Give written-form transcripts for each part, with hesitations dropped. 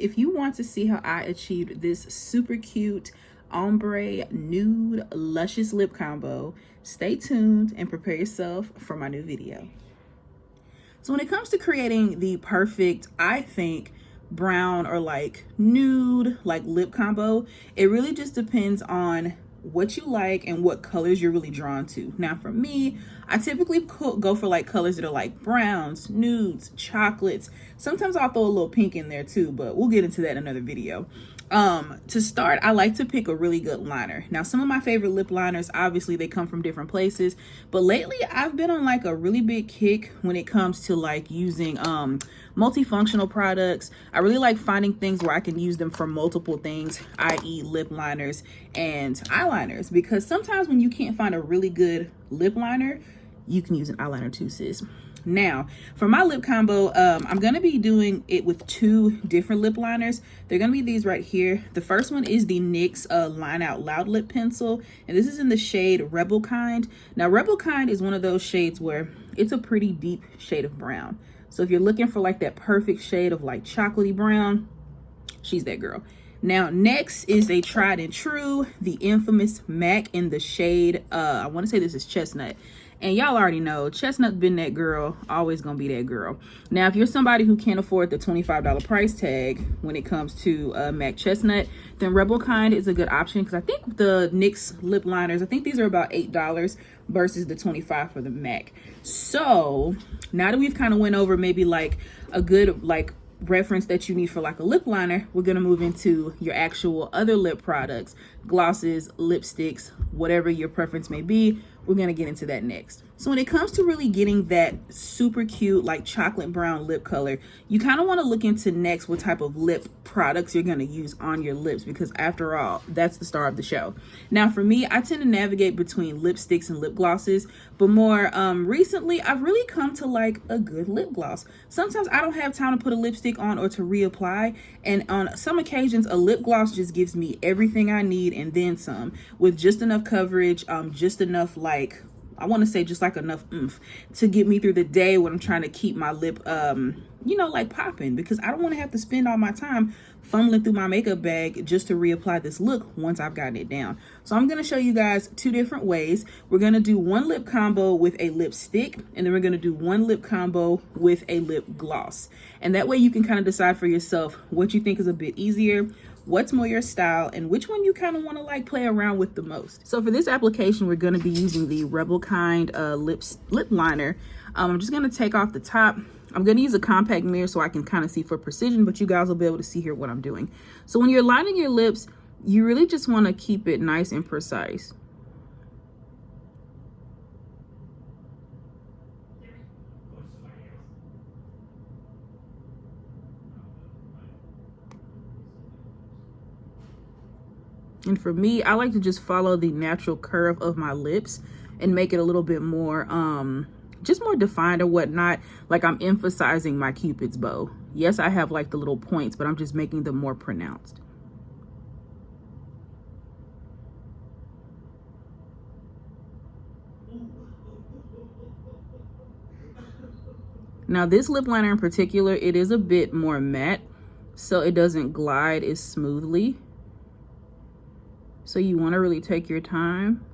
if you want to see how I achieved this super cute ombre nude luscious lip combo, stay tuned and prepare yourself for my new video. So when it comes to creating the perfect, I think, brown or like nude like lip combo, it really just depends on what you like and what colors you're really drawn to. Now for me, I typically go for like colors that are like browns, nudes, chocolates. Sometimes I'll throw a little pink in there too, but we'll get into that in another video. To start, I like to pick a really good liner. Now, some of my favorite lip liners, obviously they come from different places, but lately I've been on like a really big kick when it comes to like using multifunctional products. I really like finding things where I can use them for multiple things, i.e. lip liners and eyeliners, because sometimes when you can't find a really good lip liner, you can use an eyeliner too, sis. Now, for my lip combo, I'm going to be doing it with two different lip liners. They're going to be these right here. The first one is the NYX Line Out Loud Lip Pencil, and this is in the shade Rebel Kind. Now, Rebel Kind is one of those shades where it's a pretty deep shade of brown. So if you're looking for like that perfect shade of like chocolatey brown, she's that girl. Now, next is a tried and true, the infamous MAC in the shade, I want to say this is Chestnut. And y'all already know, Chestnut been that girl, always gonna be that girl. Now, if you're somebody who can't afford the $25 price tag when it comes to MAC Chestnut, then Rebel Kind is a good option, because I think the NYX lip liners, I think these are about $8 versus the $25 for the MAC. So now that we've kind of went over maybe like a good like reference that you need for like a lip liner, we're going to move into your actual other lip products, glosses, lipsticks, whatever your preference may be. We're going to get into that next. So when it comes to really getting that super cute like chocolate brown lip color, you kind of want to look into next what type of lip products you're going to use on your lips, because after all, that's the star of the show. Now for me, I tend to navigate between lipsticks and lip glosses, but more recently I've really come to like a good lip gloss. Sometimes I don't have time to put a lipstick on or to reapply, and on some occasions a lip gloss just gives me everything I need and then some, with just enough coverage, just enough like, I want to say just like enough oomph to get me through the day when I'm trying to keep my lip, you know, like popping, because I don't want to have to spend all my time fumbling through my makeup bag just to reapply this look once I've gotten it down. So I'm going to show you guys two different ways. We're going to do one lip combo with a lipstick, and then we're going to do one lip combo with a lip gloss. And that way you can kind of decide for yourself what you think is a bit easier, what's more your style, and which one you kind of want to like play around with the most. So for this application, we're going to be using the Rebel Kind lip liner. I'm just going to take off the top. I'm going to use a compact mirror so I can kind of see for precision, but you guys will be able to see here what I'm doing. So when you're lining your lips, you really just want to keep it nice and precise. And for me, I like to just follow the natural curve of my lips and make it a little bit more, just more defined or whatnot. Like I'm emphasizing my Cupid's bow. Yes, I have like the little points, but I'm just making them more pronounced. Now this lip liner in particular, it is a bit more matte, so it doesn't glide as smoothly. So you want to really take your time.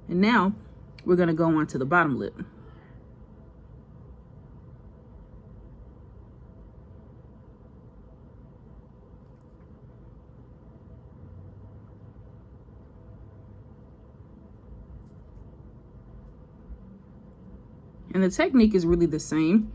And now we're going to go on to the bottom lip. And the technique is really the same.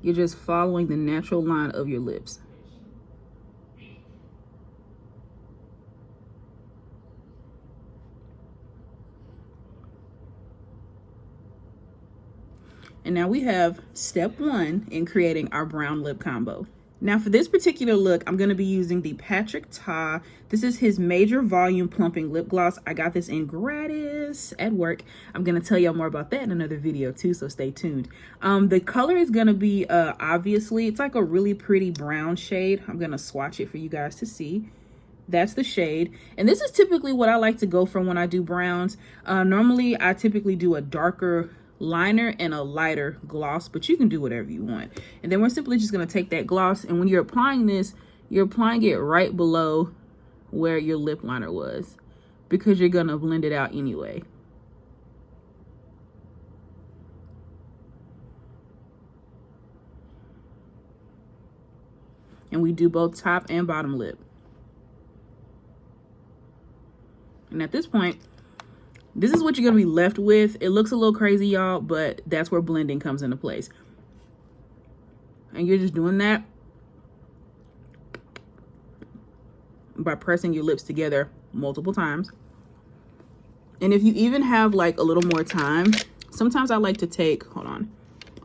You're just following the natural line of your lips. And now we have step one in creating our brown lip combo. Now for this particular look, I'm going to be using the Patrick Ta. This is his Major Volume Plumping Lip Gloss. I got this in gratis at work. I'm going to tell y'all more about that in another video too, so stay tuned. The color is going to be, obviously, it's like a really pretty brown shade. I'm going to swatch it for you guys to see. That's the shade. And this is typically what I like to go for when I do browns. Normally, I typically do a darker liner and a lighter gloss, but you can do whatever you want. And then we're simply just going to take that gloss, and when you're applying this, you're applying it right below where your lip liner was, because you're going to blend it out anyway. And we do both top and bottom lip. And at this point, this is what you're gonna be left with. It looks a little crazy, y'all, but that's where blending comes into place. And you're just doing that by pressing your lips together multiple times. And if you even have like a little more time, sometimes I like to take,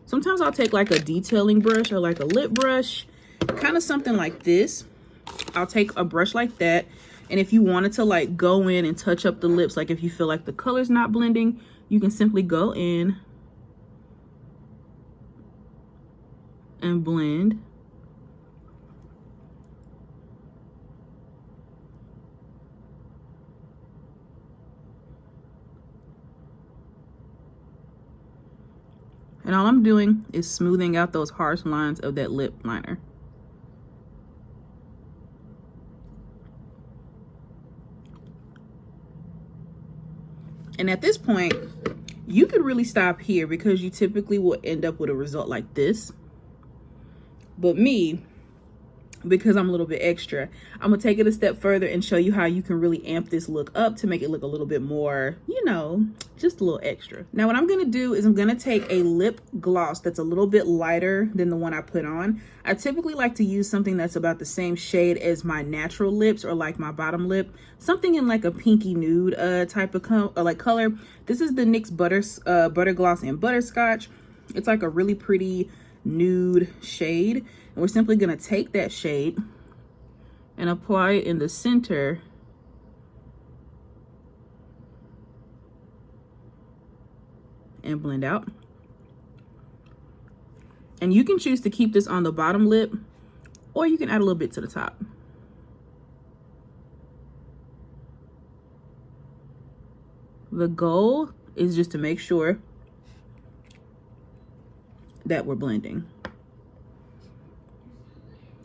sometimes I'll take like a detailing brush or like a lip brush, kind of something like this. I'll take a brush like that, and if you wanted to like go in and touch up the lips, like if you feel like the color's not blending, you can simply go in and blend. And all I'm doing is smoothing out those harsh lines of that lip liner. And at this point, you could really stop here because you typically will end up with a result like this. But me, because I'm a little bit extra, I'm gonna take it a step further and show you how you can really amp this look up to make it look a little bit more, you know, just a little extra. Now what I'm gonna do is I'm gonna take a lip gloss that's a little bit lighter than the one I put on. I typically like to use something that's about the same shade as my natural lips or like my bottom lip, something in like a pinky nude type of color. This is the NYX Butter Gloss and Butterscotch. It's like a really pretty nude shade. And we're simply going to take that shade and apply it in the center and blend out. And you can choose to keep this on the bottom lip, or you can add a little bit to the top. The goal is just to make sure that we're blending.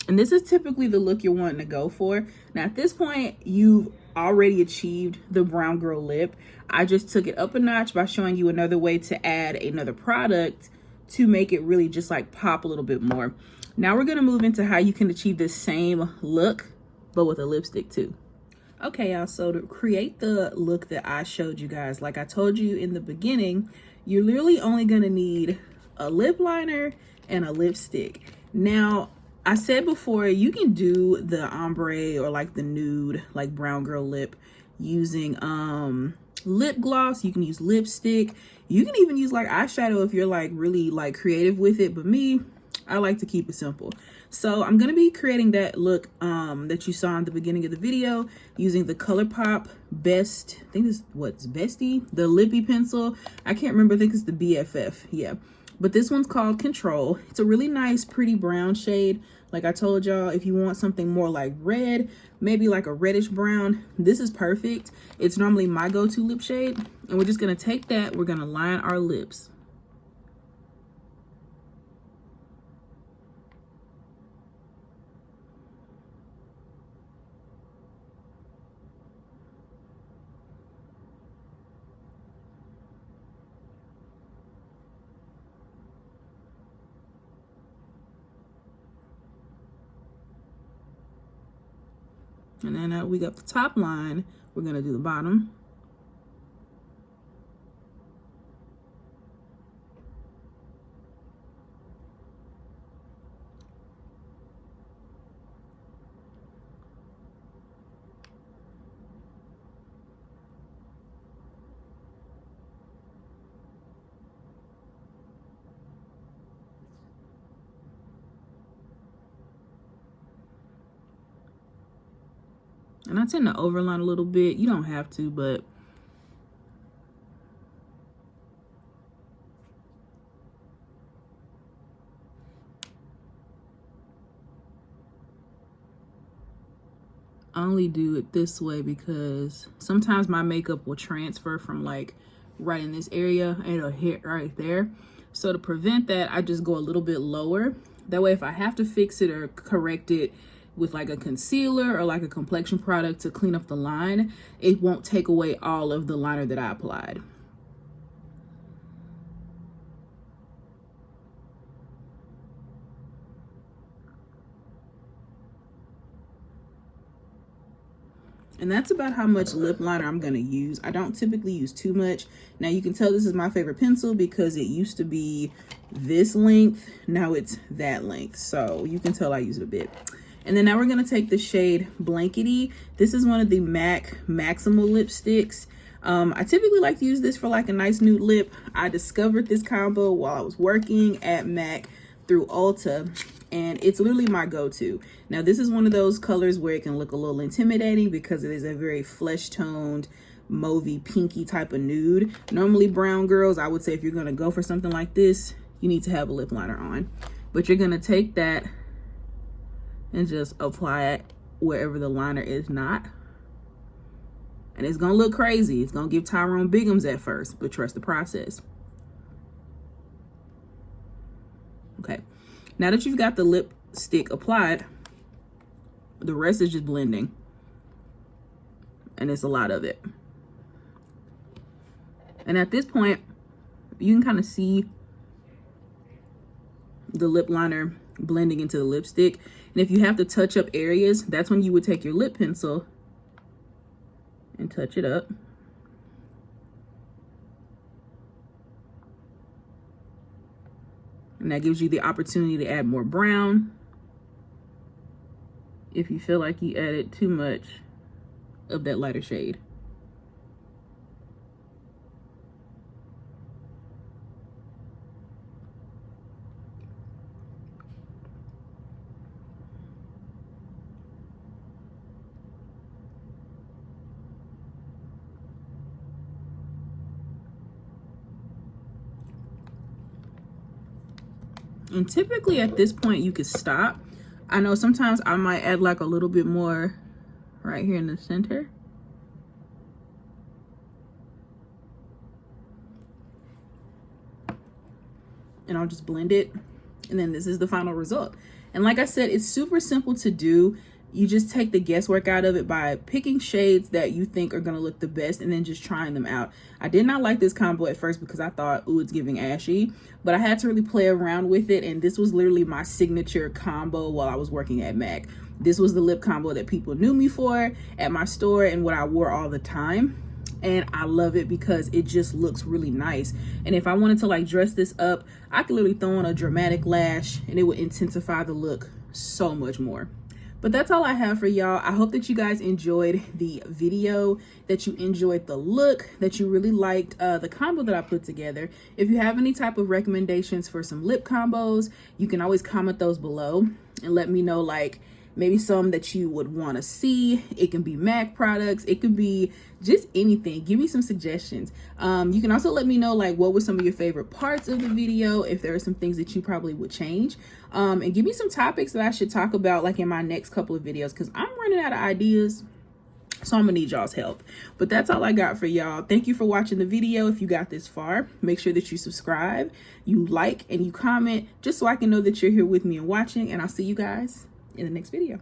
And this is typically the look you're wanting to go for. Now at this point, you've already achieved the brown girl lip. I just took it up a notch by showing you another way to add another product to make it really just like pop a little bit more. Now we're gonna move into how you can achieve this same look, but with a lipstick too. Okay, y'all, so to create the look that I showed you guys, like I told you in the beginning, you're literally only gonna need a lip liner and a lipstick. Now, I said before, you can do the ombre or like the nude, like brown girl lip using lip gloss. You can use lipstick. You can even use like eyeshadow if you're like really like creative with it. But me, I like to keep it simple. So I'm gonna be creating that look that you saw in the beginning of the video using the ColourPop Best, I think this is what's Bestie, the lippy pencil. I can't remember, I think it's the BFF, yeah. But this one's called Control. It's a really nice, pretty brown shade. Like I told y'all, if you want something more like red, maybe like a reddish brown, this is perfect. It's normally my go-to lip shade. And we're just gonna take that, we're gonna line our lips. And then we got the top line. We're gonna do the bottom. And I tend to overline a little bit. You don't have to, but I only do it this way because sometimes my makeup will transfer from like right in this area, and it'll hit right there. So to prevent that, I just go a little bit lower. That way, if I have to fix it or correct it with like a concealer or like a complexion product to clean up the line, it won't take away all of the liner that I applied. And that's about how much lip liner I'm going to use. I don't typically use too much. Now you can tell this is my favorite pencil because it used to be this length. Now it's that length. So you can tell I use it a bit. And then now we're going to take the shade Blankety. This is one of the MAC Maximal lipsticks. I typically like to use this for like a nice nude lip. I discovered this combo while I was working at MAC through Ulta, and it's literally my go-to. Now this is one of those colors where it can look a little intimidating because it is a very flesh toned, mauvey, pinky type of nude. Normally brown girls, I would say if you're gonna go for something like this, you need to have a lip liner on. But you're gonna take that and just apply it wherever the liner is not. And it's gonna look crazy. It's gonna give Tyrone Bigums at first, but trust the process. Okay, now that you've got the lipstick applied, the rest is just blending. And it's a lot of it. And at this point, you can kind of see the lip liner blending into the lipstick. And if you have to touch up areas, that's when you would take your lip pencil and touch it up. And that gives you the opportunity to add more brown if you feel like you added too much of that lighter shade. And typically at this point you could stop. I know sometimes I might add like a little bit more right here in the center. And I'll just blend it. And then this is the final result. And like I said, it's super simple to do. You just take the guesswork out of it by picking shades that you think are going to look the best and then just trying them out. I did not like this combo at first because I thought, ooh, it's giving ashy, but I had to really play around with it. And this was literally my signature combo while I was working at MAC. This was the lip combo that people knew me for at my store and what I wore all the time. And I love it because it just looks really nice. And if I wanted to like dress this up, I could literally throw on a dramatic lash and it would intensify the look so much more. But that's all I have for y'all. I hope that you guys enjoyed the video, that you enjoyed the look, that you really liked the combo that I put together. If you have any type of recommendations for some lip combos, you can always comment those below and let me know, like maybe some that you would want to see. It can be MAC products, it could be just anything. Give me some suggestions. You can also let me know like what were some of your favorite parts of the video, if there are some things that you probably would change, and give me some topics that I should talk about like in my next couple of videos, because I'm running out of ideas, so I'm gonna need y'all's help. But that's all I got for y'all. Thank you for watching the video. If you got this far, make sure that you subscribe, you like, and you comment, just so I can know that you're here with me and watching. And I'll see you guys in the next video.